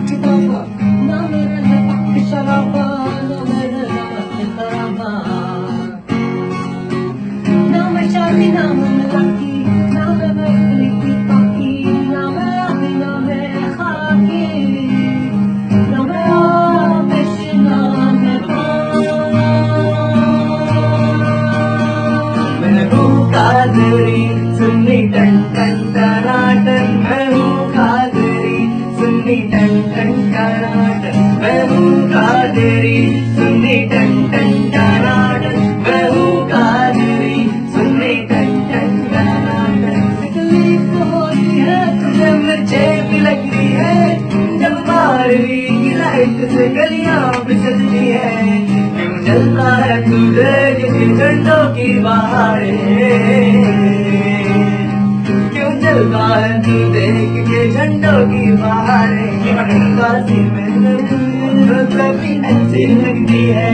किताबा ना मेरे नफा की शराबा ना मेरे नमक की खराबा ना मैं शादी ना मैं लकी ना मैं बकरी की पाकी ना मैं आमी ना मैं खाकी ना मैं आमिश ना मैं मैं हूँ कादरी सुन्नी टन टन टनाटन मैं हूँ कादरी सुन्नी टन टन टनाटन मैं हूँ कादरी सुन्नी टन टन टनाटन मैं हूँ कादरी सुन्नी टन टन टनाटन तकलीफ होती है तुझे मुझे भी लगती है जब बारहवीं की लाइट से गलियां फिसलती है क्यों जलता है तुझे किसी झंडों की बहारें क्यों जलता है तू देख के झंडों की बहारें बाजी में कभी अच्छी लगती है